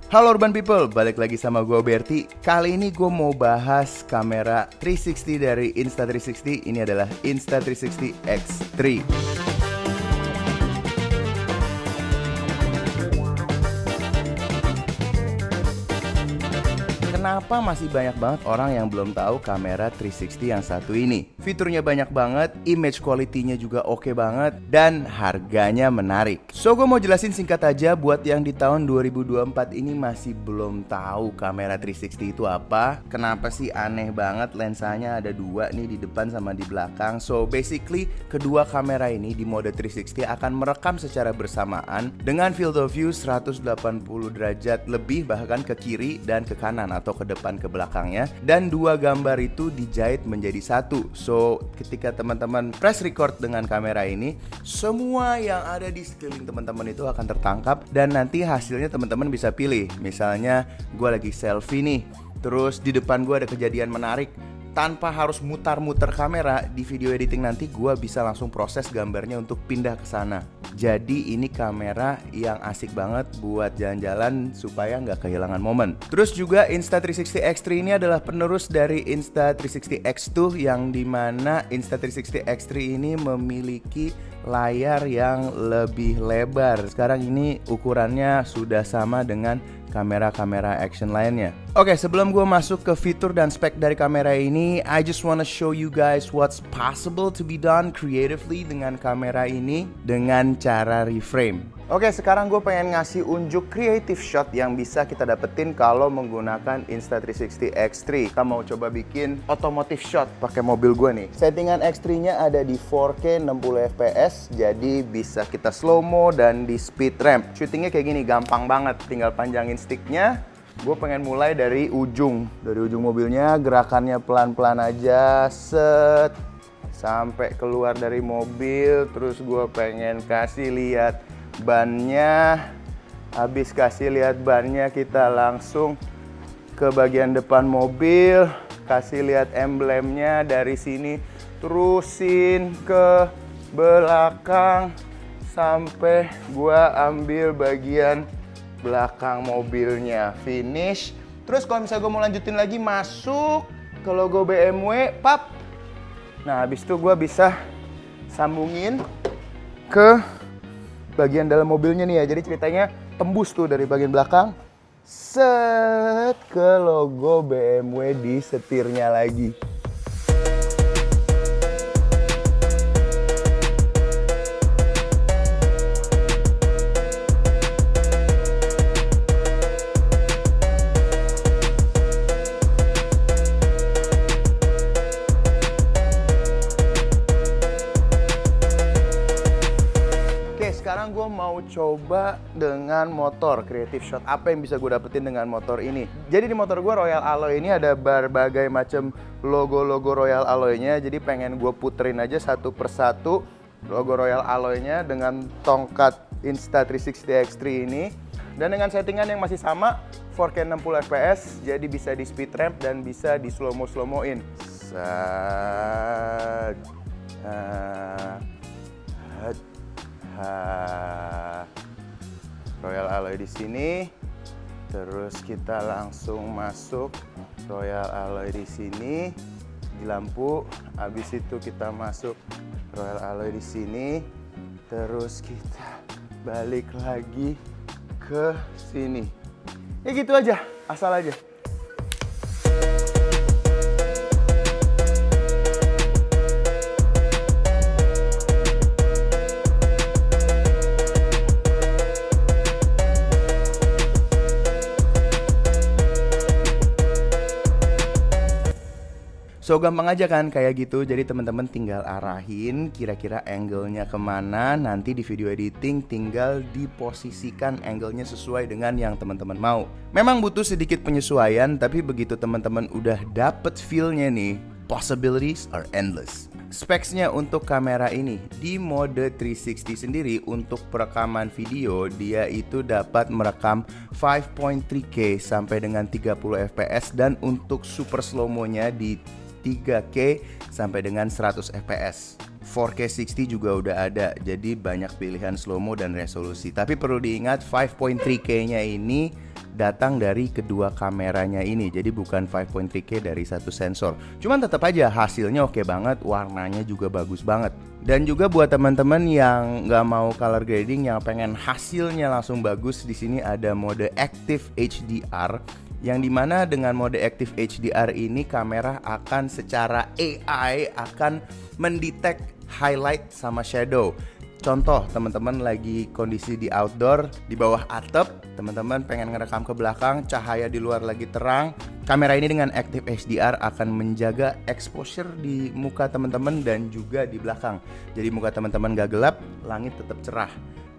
Halo Urban People, balik lagi sama gue Berti. Kali ini gue mau bahas kamera 360 dari Insta360. Ini adalah Insta360 X3. Kenapa masih banyak banget orang yang belum tahu kamera 360 yang satu ini? Fiturnya banyak banget, image quality-nya juga oke banget, dan harganya menarik. So, gue mau jelasin singkat aja buat yang di tahun 2024 ini masih belum tahu kamera 360 itu apa. Kenapa sih aneh banget lensanya ada dua nih di depan sama di belakang. So, basically kedua kamera ini di mode 360 akan merekam secara bersamaan dengan field of view 180 derajat lebih, bahkan ke kiri dan ke kanan atau ke depan ke belakangnya, dan dua gambar itu dijahit menjadi satu. So ketika teman-teman press record dengan kamera ini, semua yang ada di sekeliling teman-teman itu akan tertangkap, dan nanti hasilnya teman-teman bisa pilih. Misalnya gue lagi selfie nih, terus di depan gue ada kejadian menarik. Tanpa harus mutar-muter kamera, di video editing nanti gue bisa langsung proses gambarnya untuk pindah ke sana. Jadi ini kamera yang asik banget buat jalan-jalan supaya nggak kehilangan momen. Terus juga Insta360 X3 ini adalah penerus dari Insta360 X2, yang dimana Insta360 X3 ini memiliki layar yang lebih lebar. Sekarang ini ukurannya sudah sama dengan kamera-kamera action lainnya. Oke, sebelum gue masuk ke fitur dan spek dari kamera ini, I just wanna show you guys what's possible to be done creatively dengan kamera ini dengan cara reframe. Oke, sekarang gue pengen ngasih unjuk creative shot yang bisa kita dapetin kalau menggunakan Insta360 X3. Kita mau coba bikin automotive shot pakai mobil gue nih. Settingan X3-nya ada di 4K 60 fps, jadi bisa kita slow mo dan di speed ramp. Shootingnya kayak gini, gampang banget. Tinggal panjangin sticknya. Gue pengen mulai dari ujung mobilnya, gerakannya pelan-pelan aja, set, sampai keluar dari mobil. Terus gue pengen kasih lihat bannya. Habis kasih lihat bannya, kita langsung ke bagian depan mobil, kasih lihat emblemnya dari sini, terusin ke belakang sampai gue ambil bagian belakang mobilnya, finish. Terus kalau misalnya gue mau lanjutin lagi, masuk ke logo BMW, pap. Nah, habis itu gue bisa sambungin ke bagian dalam mobilnya nih ya. Jadi ceritanya tembus tuh dari bagian belakang, set, ke logo BMW di setirnya lagi. Sekarang gue mau coba dengan motor, creative shot apa yang bisa gue dapetin dengan motor ini. Jadi di motor gue Royal Alloy ini ada berbagai macam logo-logo Royal Alloy-nya. Jadi pengen gue puterin aja satu persatu logo Royal Alloy-nya dengan tongkat Insta360 X3 ini. Dan dengan settingan yang masih sama, 4K 60 fps, jadi bisa di speed ramp dan bisa di slow-mo-in. Royal Alloy di sini, terus kita langsung masuk Royal Alloy di sini di lampu. Habis itu kita masuk Royal Alloy di sini, terus kita balik lagi ke sini. Ya gitu aja, asal aja. So gampang aja kan kayak gitu. Jadi teman-teman tinggal arahin kira-kira angle-nya kemana. Nanti di video editing tinggal diposisikan angle-nya sesuai dengan yang teman-teman mau. Memang butuh sedikit penyesuaian, tapi begitu teman-teman udah dapet feel-nya nih, possibilities are endless. Specs-nya untuk kamera ini di mode 360 sendiri untuk perekaman video, dia itu dapat merekam 5.3K sampai dengan 30 fps, dan untuk super slow-mo-nya di 3K sampai dengan 100 fps. 4K 60 juga udah ada, jadi banyak pilihan slow-mo dan resolusi. Tapi perlu diingat 5.3K nya ini datang dari kedua kameranya ini. Jadi bukan 5.3K dari satu sensor. Cuman tetap aja hasilnya oke banget, warnanya juga bagus banget. Dan juga buat teman-teman yang nggak mau color grading, yang pengen hasilnya langsung bagus, di sini ada mode Active HDR, yang dimana dengan mode Active HDR ini kamera akan secara AI akan mendetek highlight sama shadow. Contoh, teman-teman lagi kondisi di outdoor, di bawah atap, teman-teman pengen ngerekam ke belakang, cahaya di luar lagi terang. Kamera ini dengan Active HDR akan menjaga exposure di muka teman-teman dan juga di belakang. Jadi muka teman-teman gak gelap, langit tetap cerah.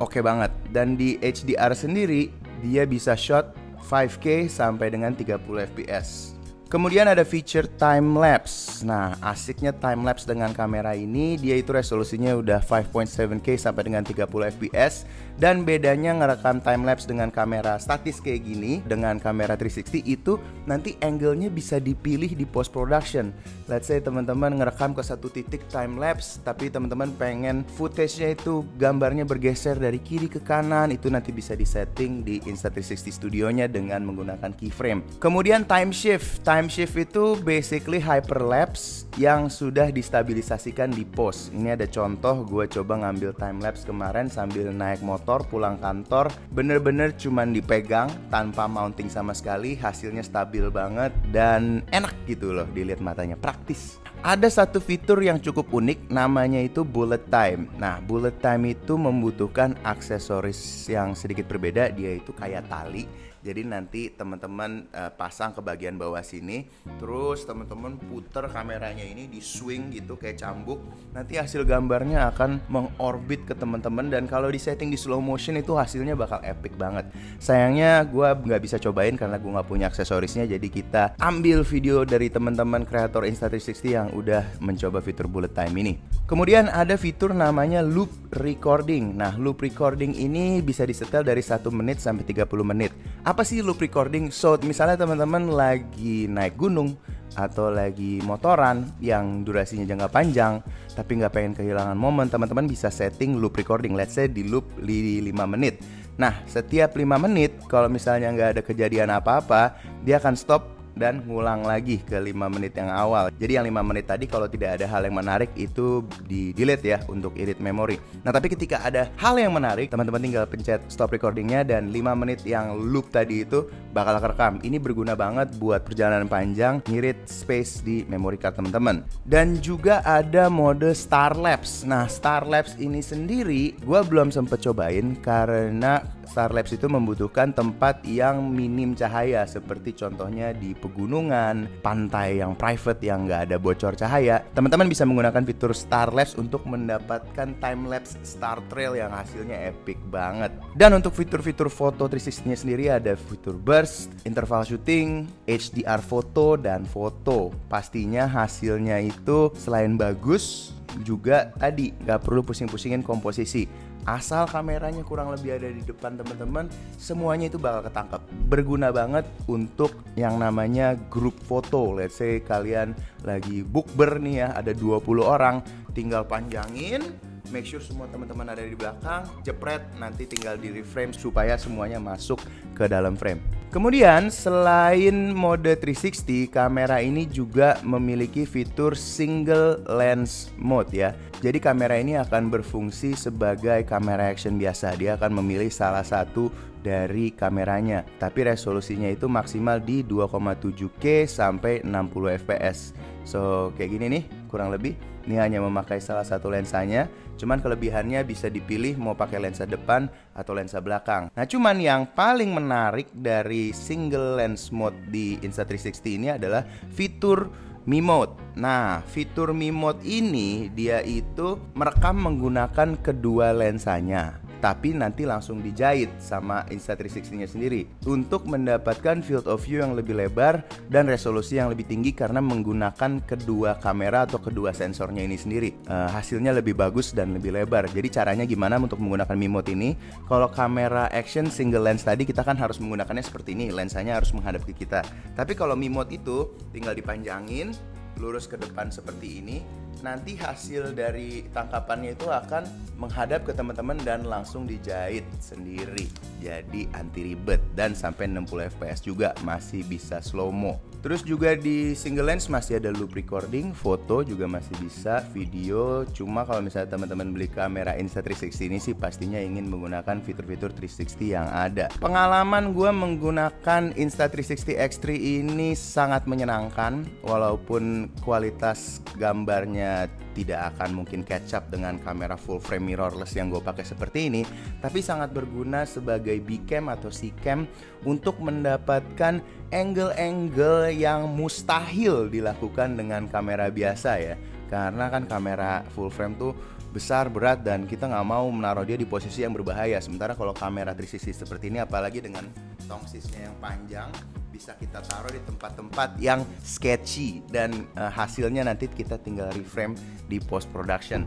Oke banget. Dan di HDR sendiri, dia bisa shot 5K sampai dengan 30 fps. Kemudian ada feature time lapse. Nah, asiknya time lapse dengan kamera ini, dia itu resolusinya udah 5.7K sampai dengan 30 fps. Dan bedanya ngerekam time lapse dengan kamera statis kayak gini dengan kamera 360 itu nanti angle-nya bisa dipilih di post production. Let's say teman-teman ngerekam ke satu titik time lapse, tapi teman-teman pengen footage-nya itu gambarnya bergeser dari kiri ke kanan, itu nanti bisa disetting di Insta360 Studio-nya dengan menggunakan keyframe. Kemudian time shift. Time shift itu basically hyperlapse yang sudah distabilisasikan di post. Ini ada contoh, gue coba ngambil timelapse kemarin sambil naik motor pulang kantor. Bener-bener cuman dipegang tanpa mounting sama sekali, hasilnya stabil banget dan enak gitu loh dilihat matanya, praktis. Ada satu fitur yang cukup unik, namanya itu bullet time. Nah, bullet time itu membutuhkan aksesoris yang sedikit berbeda, dia itu kayak tali. Jadi nanti teman-teman pasang ke bagian bawah sini, terus teman-teman puter kameranya ini di swing gitu kayak cambuk. Nanti hasil gambarnya akan mengorbit ke teman-teman, dan kalau di setting di slow motion itu hasilnya bakal epic banget. Sayangnya gue nggak bisa cobain karena gue nggak punya aksesorisnya. Jadi kita ambil video dari teman-teman kreator Insta360 yang udah mencoba fitur bullet time ini. Kemudian ada fitur namanya loop recording. Nah, loop recording ini bisa disetel dari 1 menit sampai 30 menit. Apa sih loop recording? So, misalnya teman-teman lagi naik gunung atau lagi motoran yang durasinya jangka panjang tapi nggak pengen kehilangan momen, teman-teman bisa setting loop recording. Let's say di loop di 5 menit. Nah, setiap 5 menit kalau misalnya nggak ada kejadian apa-apa, dia akan stop dan ngulang lagi ke 5 menit yang awal. Jadi yang 5 menit tadi kalau tidak ada hal yang menarik itu di delete ya untuk irit memori. Nah, tapi ketika ada hal yang menarik, teman-teman tinggal pencet stop recordingnya dan 5 menit yang loop tadi itu bakal kerekam. Ini berguna banget buat perjalanan panjang, ngirit space di memory card teman-teman. Dan juga ada mode star lapse. Nah, star lapse ini sendiri gue belum sempet cobain karena star lapse itu membutuhkan tempat yang minim cahaya, seperti contohnya di pegunungan, pantai yang private yang nggak ada bocor cahaya. Teman-teman bisa menggunakan fitur star lapse untuk mendapatkan time lapse star trail yang hasilnya epic banget. Dan untuk fitur-fitur foto 360-nya sendiri ada fitur burst, interval shooting, HDR foto, dan foto. Pastinya hasilnya itu selain bagus juga tadi nggak perlu pusing-pusingin komposisi. Asal kameranya kurang lebih ada di depan teman-teman, semuanya itu bakal ketangkep. Berguna banget untuk yang namanya grup foto. Let's say kalian lagi bukber nih ya, ada 20 orang, tinggal panjangin, make sure semua teman-teman ada di belakang, jepret, nanti tinggal di reframe supaya semuanya masuk ke dalam frame. Kemudian selain mode 360, kamera ini juga memiliki fitur single lens mode ya. Jadi kamera ini akan berfungsi sebagai kamera action biasa. Dia akan memilih salah satu dari kameranya, tapi resolusinya itu maksimal di 2,7K sampai 60 fps. So kayak gini nih kurang lebih. Ini hanya memakai salah satu lensanya, cuman kelebihannya bisa dipilih mau pakai lensa depan atau lensa belakang. Nah, cuman yang paling menarik dari single lens mode di Insta360 ini adalah fitur Mi Mode. Nah, fitur Mi Mode ini dia itu merekam menggunakan kedua lensanya, tapi nanti langsung dijahit sama Insta360-nya sendiri untuk mendapatkan field of view yang lebih lebar dan resolusi yang lebih tinggi karena menggunakan kedua kamera atau kedua sensornya ini sendiri. Hasilnya lebih bagus dan lebih lebar. Jadi caranya gimana untuk menggunakan Mi Mode ini? Kalau kamera action single lens tadi kita kan harus menggunakannya seperti ini, lensanya harus menghadap ke kita. Tapi kalau Mi Mode itu tinggal dipanjangin, lurus ke depan seperti ini, nanti hasil dari tangkapannya itu akan menghadap ke teman-teman dan langsung dijahit sendiri. Jadi anti ribet dan sampai 60 fps juga, masih bisa slow mo. Terus juga di single lens masih ada loop recording, foto juga masih bisa, video. Cuma kalau misalnya teman-teman beli kamera Insta360 ini sih pastinya ingin menggunakan fitur-fitur 360 yang ada. Pengalaman gue menggunakan Insta360 X3 ini sangat menyenangkan, walaupun kualitas gambarnya tidak akan mungkin catch up dengan kamera full frame mirrorless yang gue pakai seperti ini, tapi sangat berguna sebagai B-cam atau C-cam untuk mendapatkan angle-angle yang mustahil dilakukan dengan kamera biasa ya. Karena kan kamera full frame tuh besar, berat, dan kita nggak mau menaruh dia di posisi yang berbahaya. Sementara kalau kamera 360 seperti ini, apalagi dengan tongsisnya yang panjang, bisa kita taruh di tempat-tempat yang sketchy dan hasilnya nanti kita tinggal reframe di post production.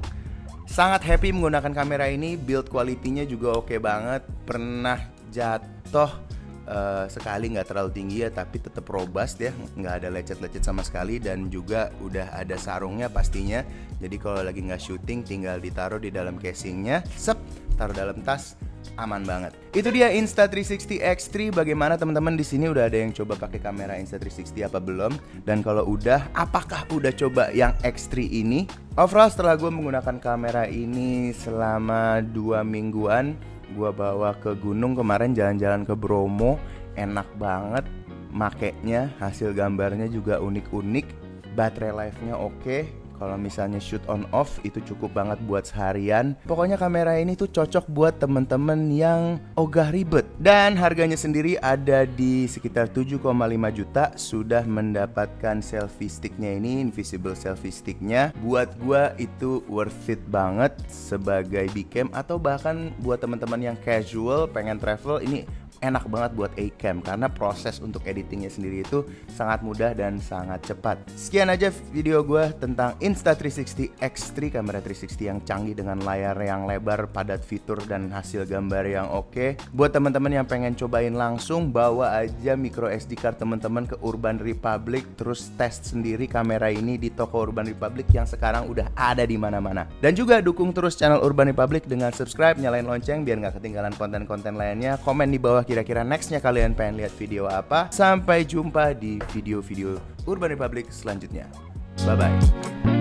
Sangat happy menggunakan kamera ini, build quality-nya juga oke banget. Pernah jatuh sekali, nggak terlalu tinggi ya, tapi tetap robust ya, nggak ada lecet-lecet sama sekali, dan juga udah ada sarungnya pastinya. Jadi kalau lagi nggak syuting tinggal ditaruh di dalam casingnya, taruh dalam tas, aman banget. Itu dia Insta360 X3. Bagaimana teman-teman di sini udah ada yang coba pakai kamera Insta360 apa belum? Dan kalau udah, apakah udah coba yang X3 ini? Overall setelah gue menggunakan kamera ini selama 2 mingguan, gue bawa ke gunung kemarin, jalan-jalan ke Bromo, enak banget makainya, hasil gambarnya juga unik-unik, baterai life-nya oke. Kalau misalnya shoot on off itu cukup banget buat seharian. Pokoknya kamera ini tuh cocok buat temen-temen yang ogah ribet. Dan harganya sendiri ada di sekitar 7,5 juta. Sudah mendapatkan selfie sticknya ini, invisible selfie sticknya. Buat gua itu worth it banget sebagai B-cam, atau bahkan buat teman-teman yang casual pengen travel, ini enak banget buat A-cam karena proses untuk editingnya sendiri itu sangat mudah dan sangat cepat. Sekian aja video gue tentang Insta360 X3, kamera 360 yang canggih dengan layar yang lebar, padat fitur, dan hasil gambar yang oke. Buat teman-teman yang pengen cobain langsung, bawa aja micro SD card teman-teman ke Urban Republic, terus tes sendiri kamera ini di toko Urban Republic yang sekarang udah ada di mana-mana. Dan juga dukung terus channel Urban Republic dengan subscribe, nyalain lonceng biar nggak ketinggalan konten-konten lainnya. Komen di bawah kira-kira nextnya kalian pengen lihat video apa. Sampai jumpa di video-video Urban Republic selanjutnya. Bye-bye.